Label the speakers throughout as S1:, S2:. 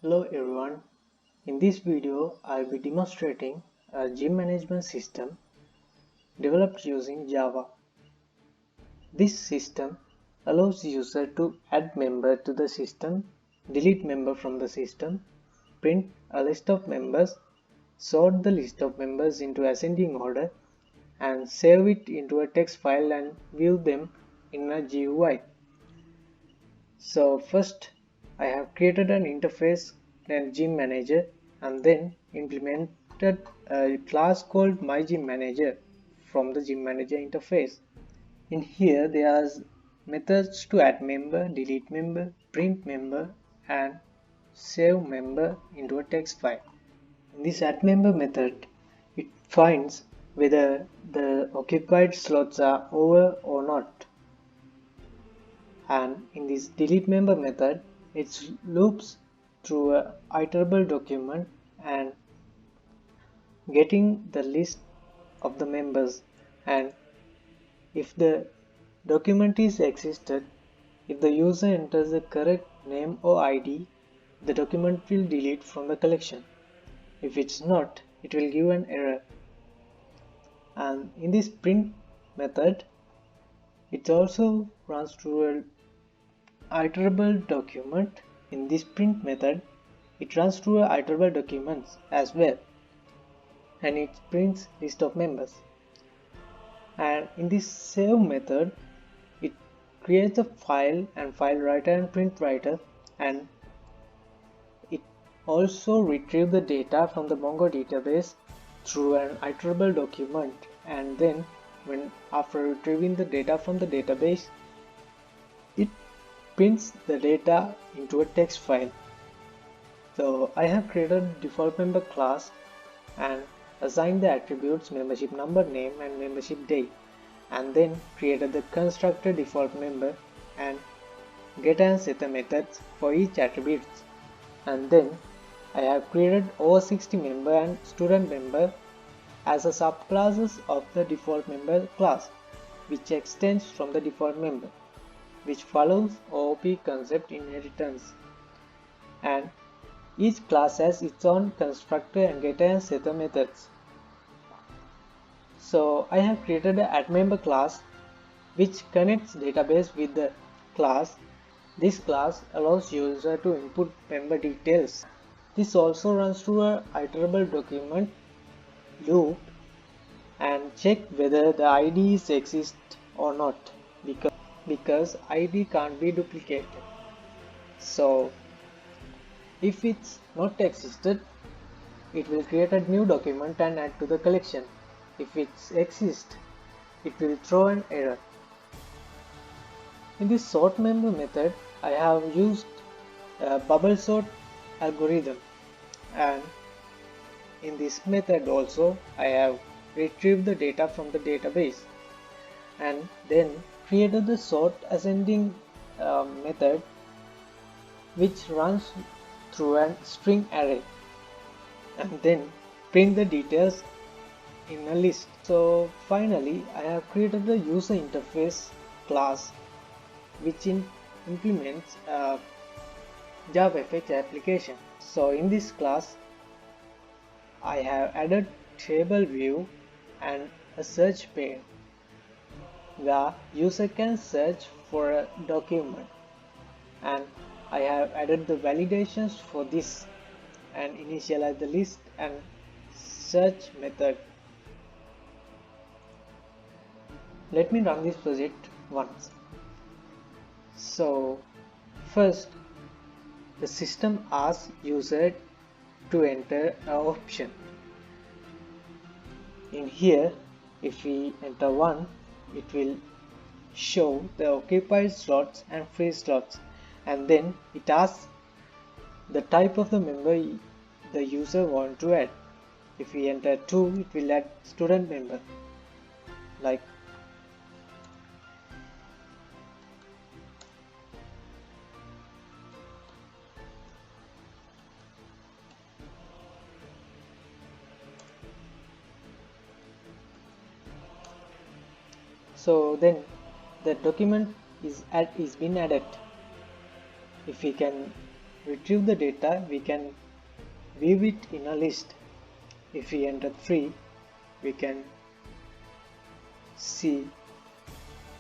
S1: Hello everyone, in this video I'll be demonstrating a gym management system developed using Java. This system allows user to add member to the system, delete member from the system, print a list of members, sort the list of members into ascending order, and save it into a text file and view them in a GUI. So first I have created an interface named Gym Manager and then implemented a class called MyGymManager from the Gym Manager interface. In here there are methods to add member, delete member, print member and save member into a text file. In this add member method, it finds whether the occupied slots are over or not. And in this delete member method, it loops through a iterable document and getting the list of the members, and if the document is existed, if the user enters the correct name or ID, the document will delete from the collection. If it's not, it will give an error. And in this print method, it also runs through a iterable document. In this print method, it runs through iterable documents as well, and it prints list of members. And in this save method, it creates a file and file writer and print writer, and it also retrieves the data from the Mongo database through an iterable document, and then after retrieving the data from the database, it prints the data into a text file. So I have created default member class and assigned the attributes membership number, name and membership date, and then created the constructor default member and get and setter methods for each attribute. And then I have created over 60 member and student member as a subclasses of the default member class, which extends from the default member, which follows OOP concept inheritance. And each class has its own constructor and getter and setter methods. So I have created an addMember class which connects database with the class. This class allows user to input member details. This also runs through a iterable document loop and check whether the IDs exist or not, because ID can't be duplicated. So if it's not existed, it will create a new document and add to the collection. If it exists, it will throw an error. In this sort member method, I have used a bubble sort algorithm, and in this method also I have retrieved the data from the database and then created the sort ascending method which runs through a string array and then print the details in a list. So finally I have created the user interface class which implements a JavaFX application. So in this class I have added table view and a search pane where user can search for a document, and I have added the validations for this and initialize the list and search method. Let me run this project once. So first the system asks user to enter an option. In here, if we enter 1, it will show the occupied slots and free slots, and then it asks the type of the member the user want to add. If we enter 2, it will add student member, like so. Then the document is been added. If we can retrieve the data, we can view it in a list. If we enter 3, we can see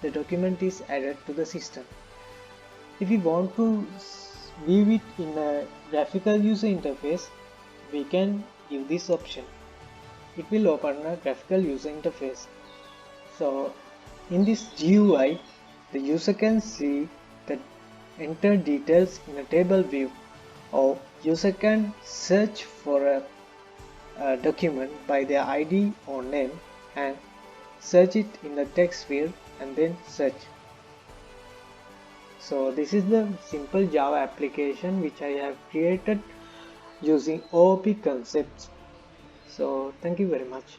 S1: the document is added to the system. If we want to view it in a graphical user interface, we can give this option. It will open a graphical user interface. So in this GUI, the user can see the entered details in a table view, or user can search for a document by their ID or name and search it in the text field and then search. So this is the simple Java application which I have created using OOP concepts. So thank you very much.